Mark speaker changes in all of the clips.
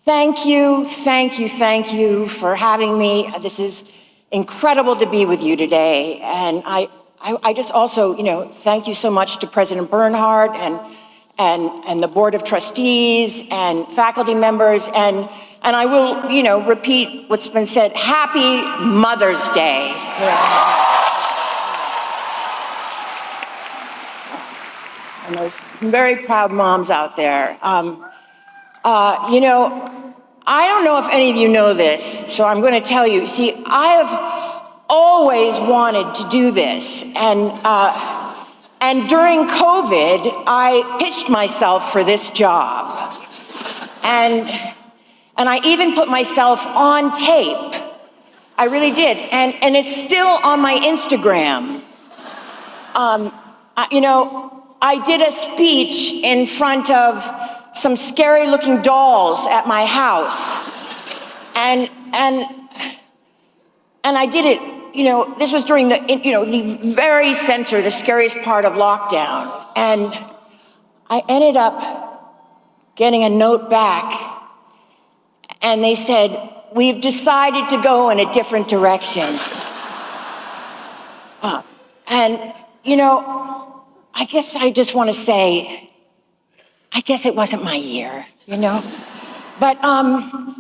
Speaker 1: Thank you for having me. This is incredible to be with you today. And I just also, thank you so much to President Bernhardt and the Board of Trustees and faculty members. And I will, repeat what's been said. Happy Mother's Day. And there's very proud moms out there. I don't know if any of you know this, so I'm going to tell you. See, I have always wanted to do this, and during COVID, I pitched myself for this job, and I even put myself on tape. I really did, and it's still on my Instagram. I did a speech in front of some scary looking dolls at my house. And I did it, this was during the very center, the scariest part of lockdown. And I ended up getting a note back, and they said, "We've decided to go in a different direction." I guess I just want to say, I guess it wasn't my year, But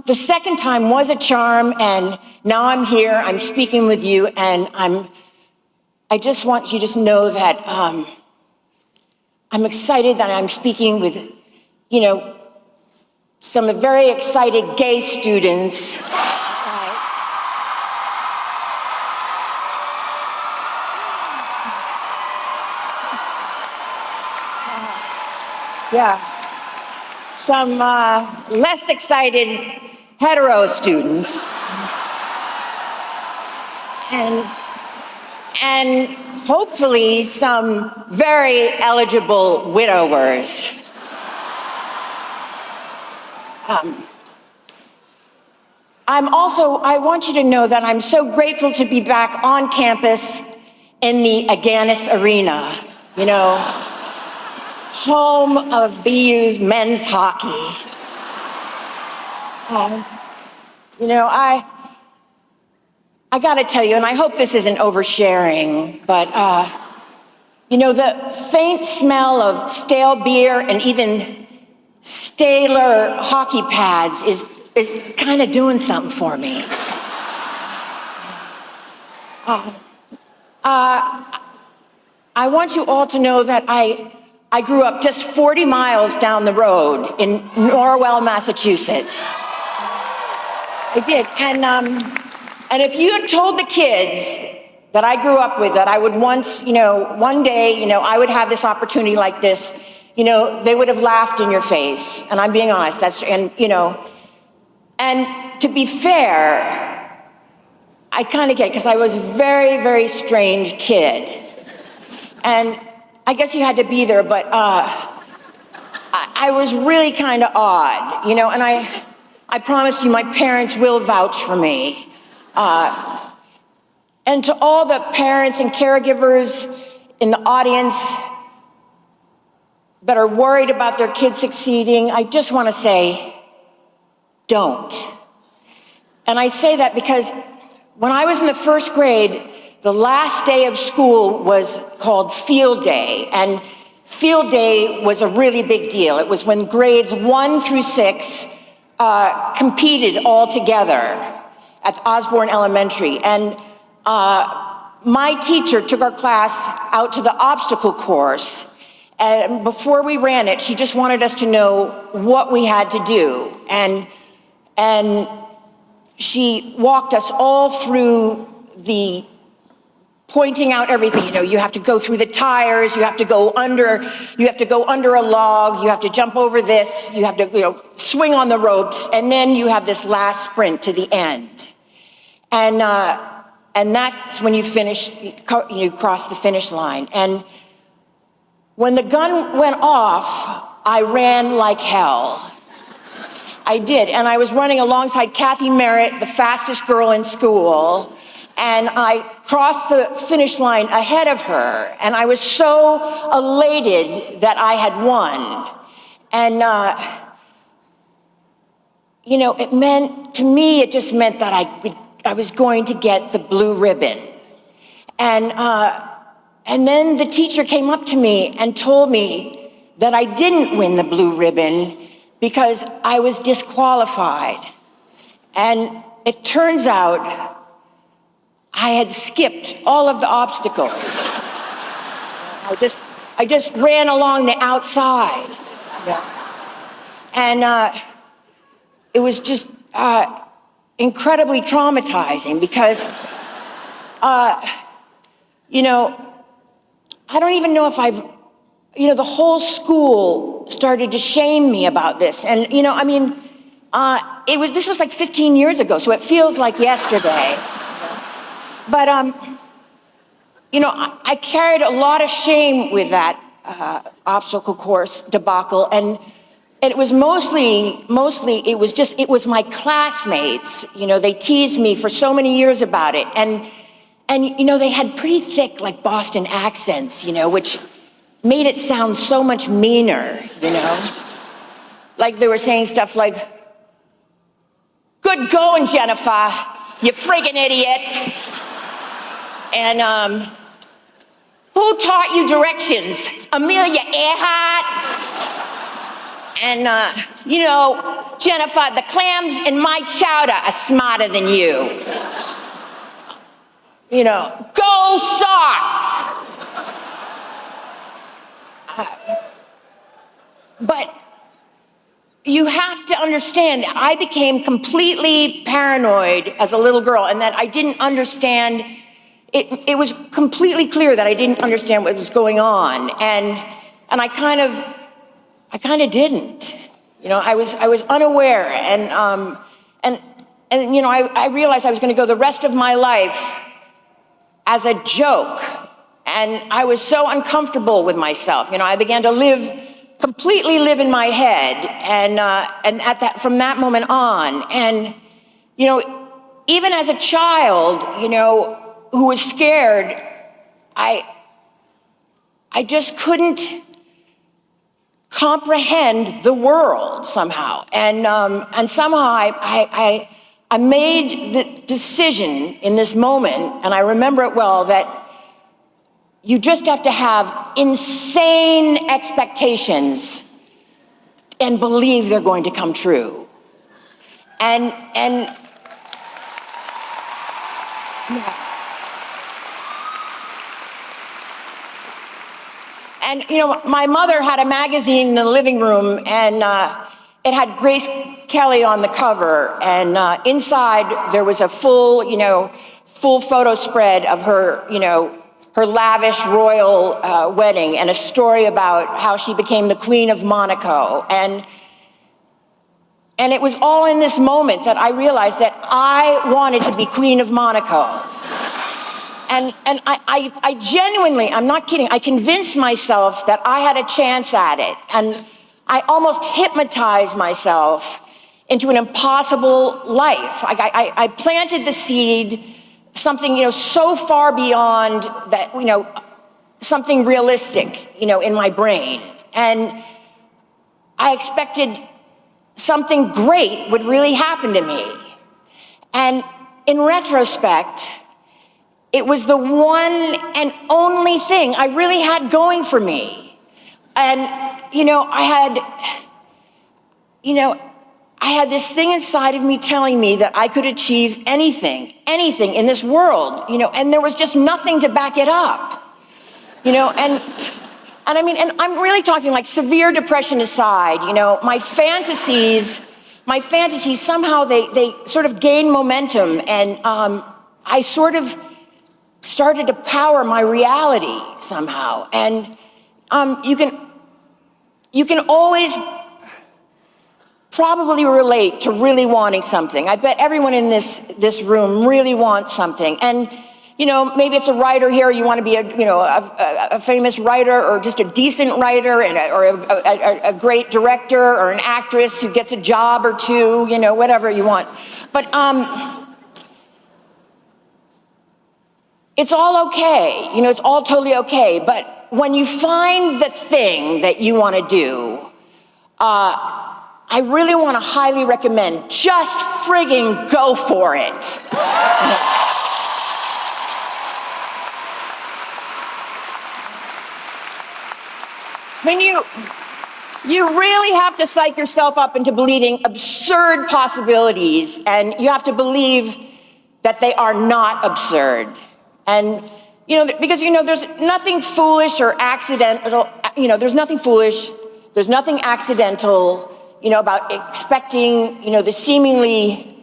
Speaker 1: the second time was a charm, and now I'm here, I'm speaking with you, and I just want you to know that I'm excited that I'm speaking with, some very excited gay students. Yeah, some less excited hetero students, and hopefully some very eligible widowers. I want you to know that I'm so grateful to be back on campus in the Agganis Arena, home of BU's men's hockey. I gotta tell you, and I hope this isn't oversharing, but the faint smell of stale beer and even staler hockey pads is kind of doing something for me. I want you all to know that I grew up just 40 miles down the road in Norwell, Massachusetts. I did, and if you had told the kids that I grew up with that I would once, one day, I would have this opportunity like this, they would have laughed in your face. And I'm being honest, and to be fair, I kind of get it, because I was a very, very strange kid. And I guess you had to be there, but I was really kind of odd, and I promise you my parents will vouch for me. And to all the parents and caregivers in the audience that are worried about their kids succeeding, I just want to say, don't. And I say that because when I was in the first grade, the last day of school was called field day, and field day was a really big deal. It was when grades 1 through 6 competed all together at Osborne Elementary. And my teacher took our class out to the obstacle course, and before we ran it, she just wanted us to know what we had to do. And she walked us all through pointing out everything. You have to go through the tires, you have to go under a log, you have to jump over this, you have to swing on the ropes, and then you have this last sprint to the end. And that's when you cross the finish line. And when the gun went off, I ran like hell. I did, and I was running alongside Kathy Merritt, the fastest girl in school, and I crossed the finish line ahead of her, and I was so elated that I had won. And to me, it just meant that I was going to get the blue ribbon. And then the teacher came up to me and told me that I didn't win the blue ribbon because I was disqualified. And it turns out I had skipped all of the obstacles. I just ran along the outside. And it was just incredibly traumatizing because, I don't even know if the whole school started to shame me about this. And, this was like 15 years ago, so it feels like yesterday. But, I carried a lot of shame with that obstacle course debacle. And it was mostly, it was my classmates. They teased me for so many years about it. And they had pretty thick, like, Boston accents, which made it sound so much meaner, Like they were saying stuff like, "Good going, Jennifer, you friggin' idiot." And, "Who taught you directions? Amelia Earhart?" And, "Jennifer, the clams in my chowder are smarter than you." "Go Sox!" But you have to understand that I became completely paranoid as a little girl, and that I didn't understand. It was completely clear that I didn't understand what was going on, and I kind of didn't. I was unaware, and I realized I was going to go the rest of my life as a joke, and I was so uncomfortable with myself. I began to completely live in my head, and from that moment on, and even as a child, who was scared, I just couldn't comprehend the world somehow, and somehow I made the decision in this moment, and I remember it well, that you just have to have insane expectations and believe they're going to come true. And my mother had a magazine in the living room, and it had Grace Kelly on the cover, and inside there was a full photo spread of her, her lavish royal wedding, and a story about how she became the Queen of Monaco. And it was all in this moment that I realized that I wanted to be Queen of Monaco. And I genuinely, I'm not kidding, I convinced myself that I had a chance at it. And I almost hypnotized myself into an impossible life. I planted the seed, something, so far beyond that, something realistic, in my brain. And I expected something great would really happen to me. And in retrospect, it was the one and only thing I really had going for me. And, I had this thing inside of me telling me that I could achieve anything in this world, and there was just nothing to back it up, and I'm really talking like severe depression aside, my fantasies somehow they sort of gained momentum, and I sort of started to power my reality somehow. And you can always probably relate to really wanting something. I bet everyone in this room really wants something. And maybe it's a writer here. You want to be a famous writer, or just a decent writer, or a great director, or an actress who gets a job or two. Whatever you want. But it's all okay. It's all totally okay. But when you find the thing that you want to do, I really want to highly recommend, just friggin' go for it. When you really have to psych yourself up into believing absurd possibilities, and you have to believe that they are not absurd. And, because, there's nothing foolish or accidental, there's nothing foolish, there's nothing accidental, about expecting, the seemingly,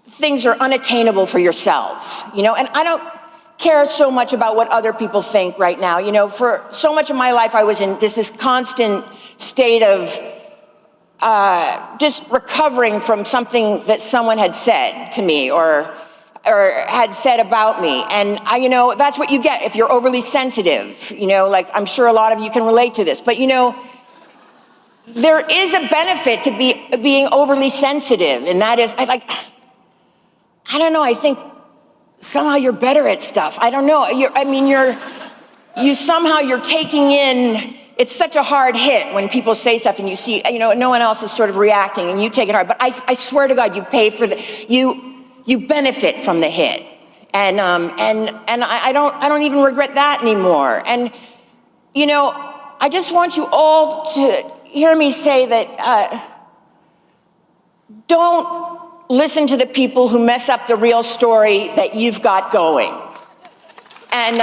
Speaker 1: things are unattainable for yourself, and I don't care so much about what other people think right now. For so much of my life, I was in this constant state of just recovering from something that someone had said to me or had said about me. And that's what you get if you're overly sensitive, like I'm sure a lot of you can relate to this, but there is a benefit to being overly sensitive. And that is, I don't know, I think somehow you're better at stuff. I don't know. You're taking in, it's such a hard hit when people say stuff and you see, no one else is sort of reacting and you take it hard. But I swear to God, you pay for you benefit from the hit. And I don't even regret that anymore. And, I just want you all to hear me say that, don't listen to the people who mess up the real story that you've got going. And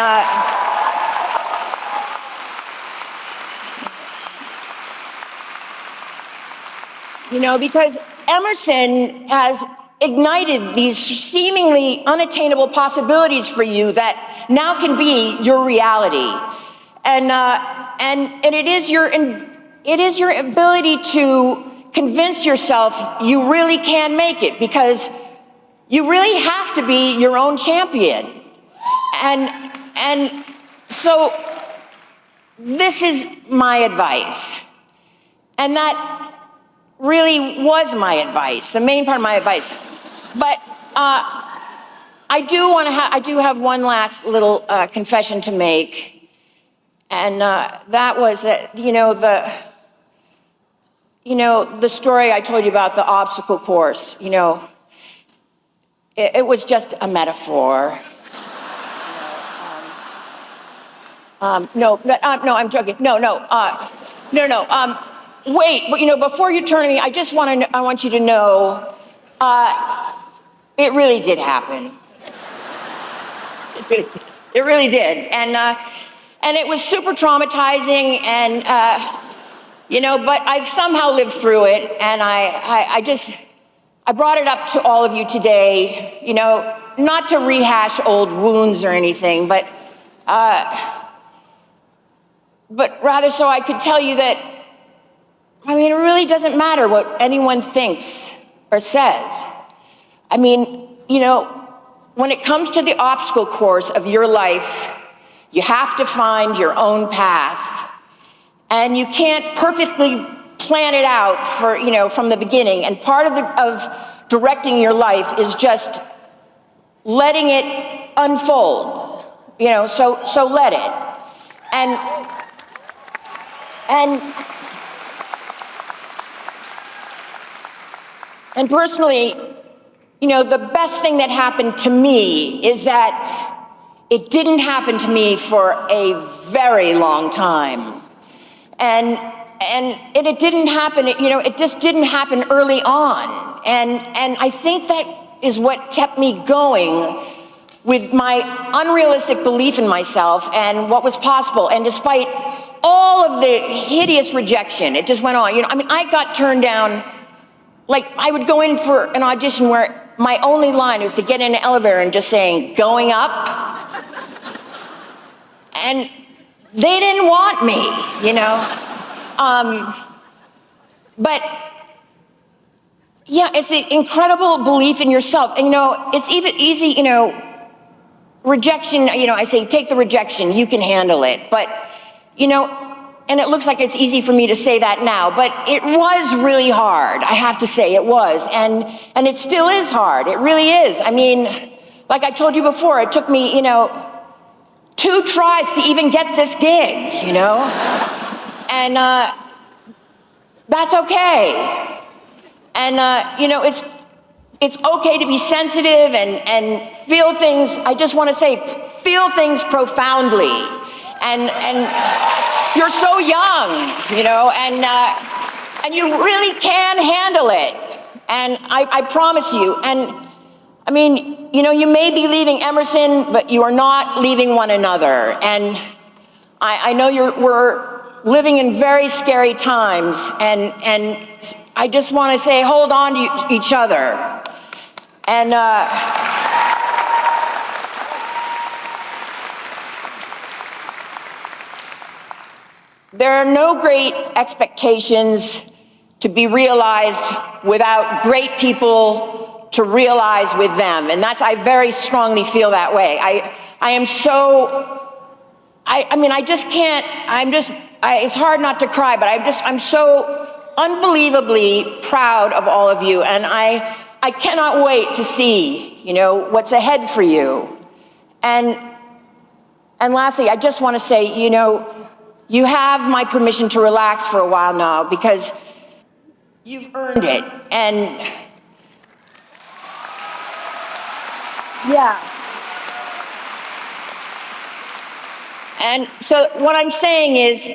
Speaker 1: because Emerson has ignited these seemingly unattainable possibilities for you that now can be your reality. And it is your ability to convince yourself you really can make it, because you really have to be your own champion. And so this is my advice. And that really was my advice, the main part of my advice. But I do have one last little confession to make. And that was that, the story I told you about the obstacle course, it was just a metaphor. No, I'm joking. No. Wait, but before you turn to me, I want you to know, it really did happen. It really did. And it was super traumatizing, and but I've somehow lived through it, and I brought it up to all of you today, not to rehash old wounds or anything, but rather so I could tell you that, it really doesn't matter what anyone thinks or says. When it comes to the obstacle course of your life, you have to find your own path. And you can't perfectly plan it out from the beginning. And part of directing your life is just letting it unfold. So let it. And personally, the best thing that happened to me is that it didn't happen to me for a very long time. And it didn't happen, it just didn't happen early on. And I think that is what kept me going with my unrealistic belief in myself and what was possible. And despite all of the hideous rejection, it just went on. I got turned down. Like, I would go in for an audition where my only line was to get in an elevator and just saying, going up. And they didn't want me, But yeah, it's the incredible belief in yourself. And it's even easy, rejection, I say, take the rejection, you can handle it. But, and it looks like it's easy for me to say that now, but it was really hard. I have to say it was. And it still is hard. It really is. Like I told you before, it took me, 2 tries to even get this gig, And That's okay. And, it's okay to be sensitive and feel things. I just want to say, feel things profoundly. And you're so young, and you really can handle it. And I promise you. And I mean, you may be leaving Emerson, but you are not leaving one another. And I know we're living in very scary times, and I just want to say, hold on to each other. And there are no great expectations to be realized without great people to realize with them. And I very strongly feel that way. I am so, I just can't, it's hard not to cry, but I'm so unbelievably proud of all of you. And I cannot wait to see, what's ahead for you. And lastly, I just want to say, you have my permission to relax for a while now, because you've earned it. And yeah. And so what I'm saying is,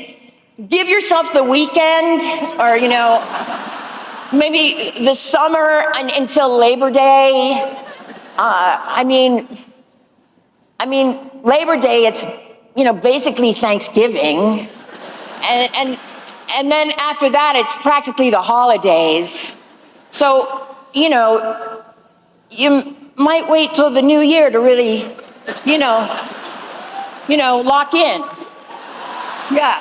Speaker 1: give yourself the weekend, or, maybe the summer until Labor Day. I mean, Labor Day, it's, basically Thanksgiving. And then after that, it's practically the holidays. So, you might wait till the new year to really, lock in. Yeah.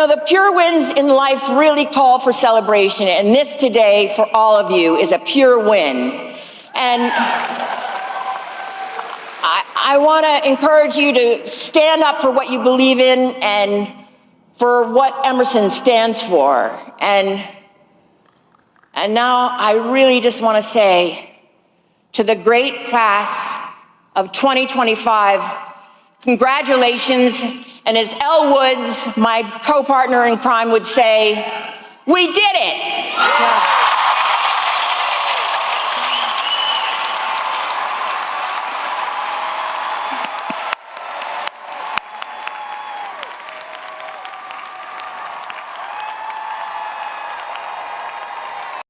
Speaker 1: The pure wins in life really call for celebration, and this today for all of you is a pure win. And I want to encourage you to stand up for what you believe in and for what Emerson stands for. And now I really just want to say to the great class of 2025, congratulations. And as Elle Woods, my co-partner in crime, would say, we did it. Yeah.